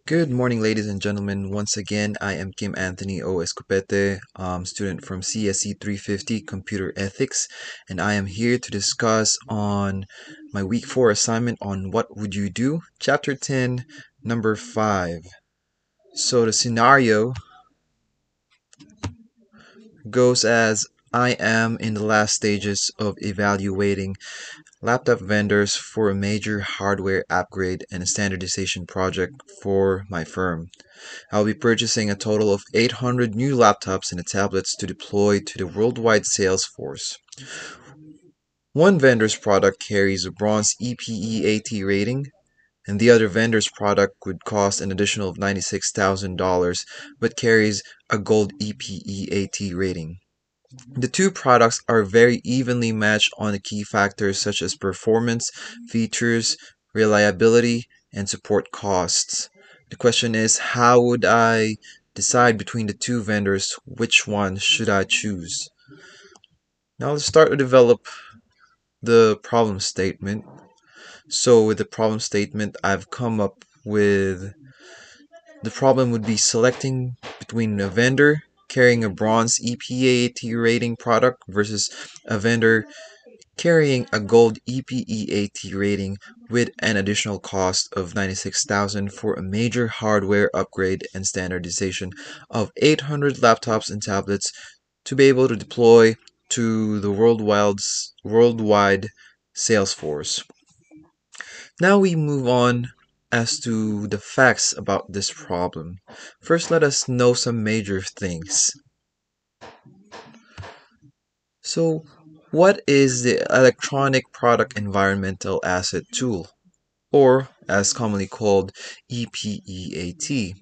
Good morning, ladies and gentlemen. Once again, I am Kim Anthony O. Escopete, student from CSC350 Computer Ethics, and I am here to discuss on my week 4 assignment on what would you do, chapter 10, number 5. So the scenario goes as I am in the last stages of evaluating laptop vendors for a major hardware upgrade and a standardization project for my firm. I'll be purchasing a total of 800 new laptops and tablets to deploy to the worldwide sales force. One vendor's product carries a Bronze EPEAT rating, and the other vendor's product would cost an additional $96,000 but carries a Gold EPEAT rating. The two products are very evenly matched on the key factors such as performance, features, reliability, and support costs. The question is, how would I decide between the two vendors? Which one should I choose? Now let's start to develop the problem statement. So with the problem statement, I've come up with the problem would be selecting between a vendor carrying a Bronze EPEAT rating product versus a vendor carrying a Gold EPEAT rating with an additional cost of $96,000 for a major hardware upgrade and standardization of 800 laptops and tablets to be able to deploy to the worldwide sales force. Now we move on as to the facts about this problem. First, let us know some major things. So, what is the Electronic Product Environmental Asset Tool, or as commonly called EPEAT?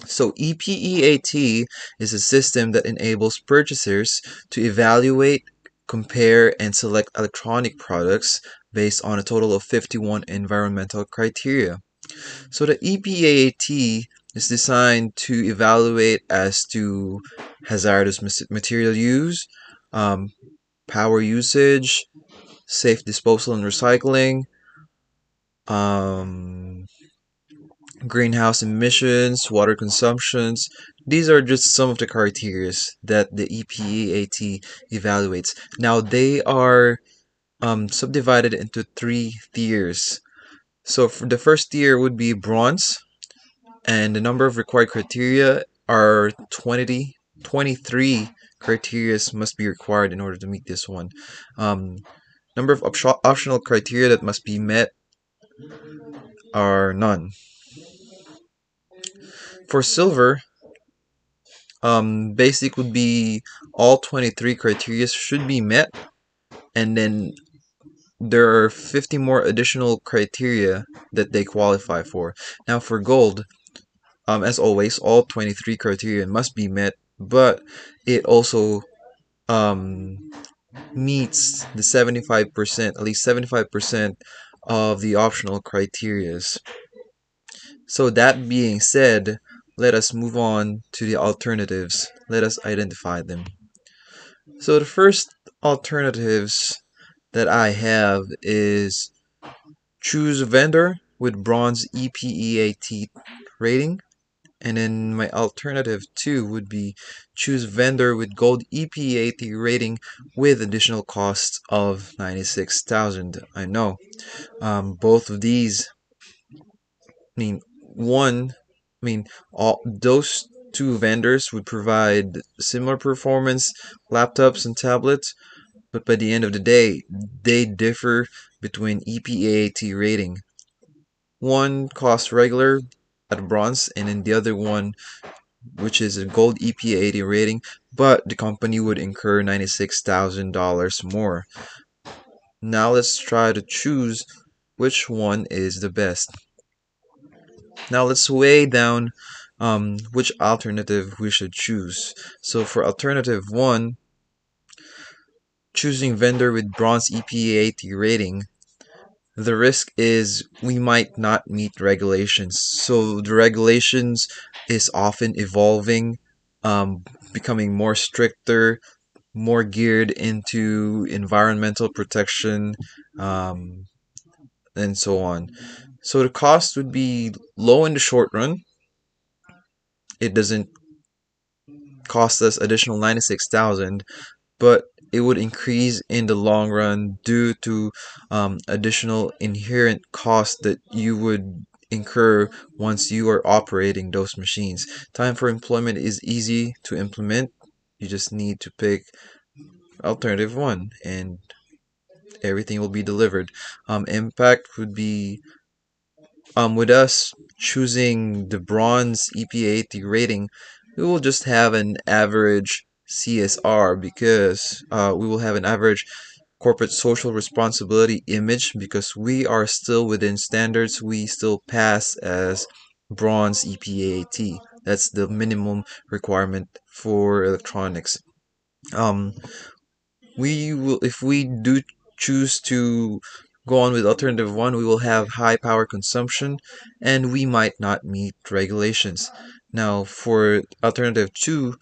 So, EPEAT is a system that enables purchasers to evaluate, compare, and select electronic products based on a total of 51 environmental criteria. So, the EPEAT is designed to evaluate as to hazardous material use, um, power usage, safe disposal and recycling, um, greenhouse emissions, water consumptions. These are just some of the criteria that the EPEAT evaluates. Now they are subdivided into three tiers. So for the first tier would be bronze, and the number of required criteria are 23 criteria must be required in order to meet this one. Number of optional criteria that must be met are none. For silver, basic would be all 23 criteria should be met, and then there are 50 more additional criteria that they qualify for. Now for gold, as always, all 23 criteria must be met, but it also um, meets the 75%, at least 75% of the optional criterias. So that being said, let us move on to the alternatives. Let us identify them. So the first alternatives that I have is choose a vendor with bronze EPEAT rating. And then my alternative 2 would be choose vendor with gold EPEAT rating with additional costs of 96,000. I know both of these, I mean, one, I mean, all those two vendors would provide similar performance laptops and tablets, but by the end of the day, they differ between EPEAT rating. One costs regular at bronze, and then the other one, which is a gold EPEAT rating, but the company would incur $96,000 more. Now let's try to choose which one is the best. Now let's weigh down which alternative we should choose. So for alternative 1, choosing vendor with bronze EPEAT rating, the risk is we might not meet regulations. So the regulations is often evolving, um, becoming more stricter, more geared into environmental protection, um, and so on. So the cost would be low in the short run. It doesn't cost us additional 96,000, but it would increase in the long run due to additional inherent costs that you would incur once you are operating those machines. Time for employment is easy to implement. You just need to pick alternative one and everything will be delivered. Impact would be with us choosing the Bronze EPEAT rating, we will just have an average CSR because we will have an average corporate social responsibility image because we are still within standards. We still pass as Bronze EPEAT. That's the minimum requirement for electronics. Um, we will, if we do choose to go on with alternative one, we will have high power consumption and we might not meet regulations. Now, for alternative two,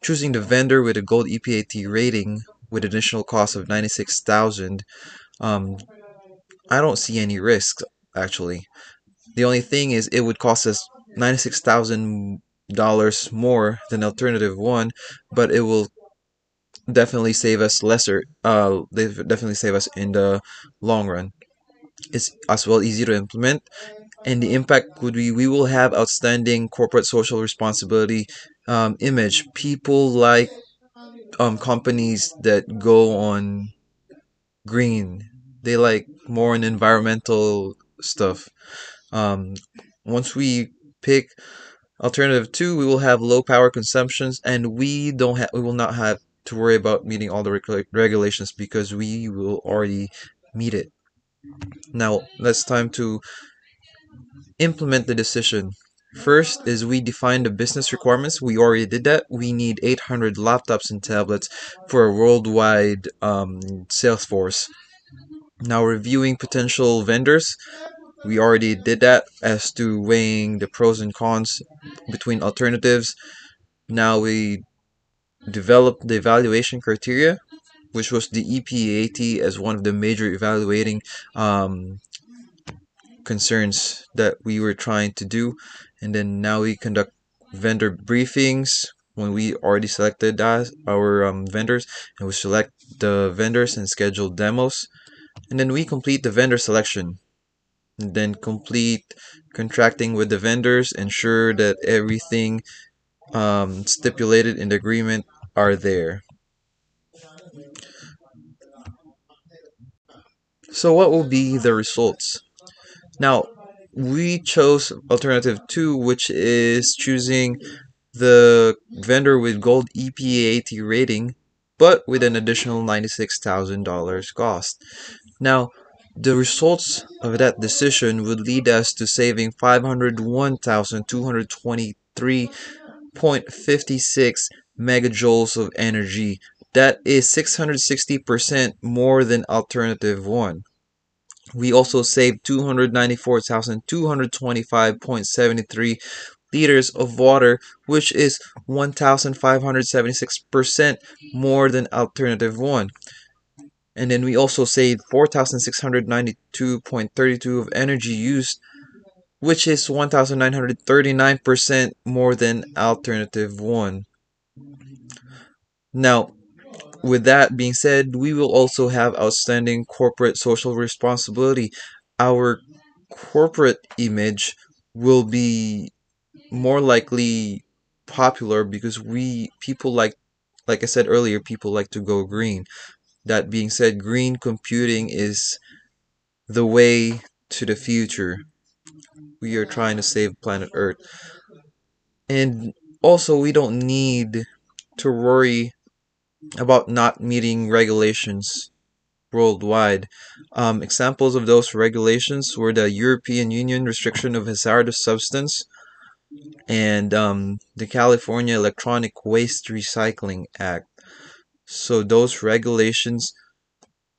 choosing the vendor with a gold EPAT rating with additional cost of 96,000, um, I don't see any risks actually. The only thing is it would cost us $96,000 more than alternative one, but it will definitely save us lesser. They definitely save us in the long run. It's as well easy to implement, and the impact would be we will have outstanding corporate social responsibility image. People like companies that go on green. They like more on environmental stuff. Um, Once we pick alternative two, we will have low power consumptions, and we will not have to worry about meeting all the regulations because we will already meet it. Now, let's time to implement the decision. First is we define the business requirements. We already did that. We need 800 laptops and tablets for a worldwide sales force. Now, reviewing potential vendors. We already did that as to weighing the pros and cons between alternatives. Now we developed the evaluation criteria, which was the EPAT as one of the major evaluating concerns that we were trying to do. And then now we conduct vendor briefings when we already selected our vendors, and we select the vendors and schedule demos. And then we complete the vendor selection. And then complete contracting with the vendors, ensure that everything stipulated in the agreement are there. So what will be the results? Now, we chose alternative 2, which is choosing the vendor with gold EPAT rating, but with an additional $96,000 cost. Now, the results of that decision would lead us to saving 501,223.56 megajoules of energy. That is 660% more than alternative 1. We also saved 294,225.73 liters of water, which is 1,576% more than alternative 1. And then we also saved 4,692.32 of energy used, which is 1,939% more than alternative 1. Now, with that being said, we will also have outstanding corporate social responsibility. Our corporate image will be more likely popular because we people like I said earlier, people like to go green. That being said, green computing is the way to the future. We are trying to save planet Earth. And also we don't need to worry about not meeting regulations worldwide. Examples of those regulations were the European Union restriction of hazardous substance and the California Electronic Waste Recycling Act. So those regulations,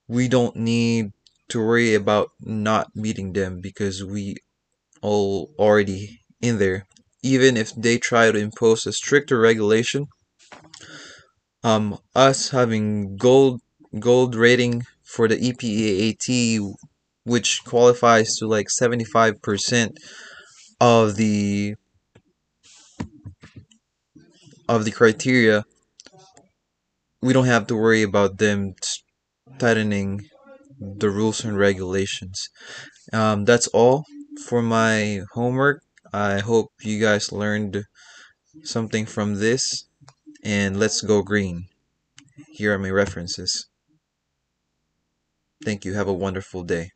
we don't need to worry about not meeting them because we all already in there. Even if they try to impose a stricter regulation, us having gold rating for the EPEAT which qualifies to like 75% of the criteria, we don't have to worry about them tightening the rules and regulations. That's all for my homework. I hope you guys learned something from this, and let's go green. Here are my references. Thank you. Have a wonderful day.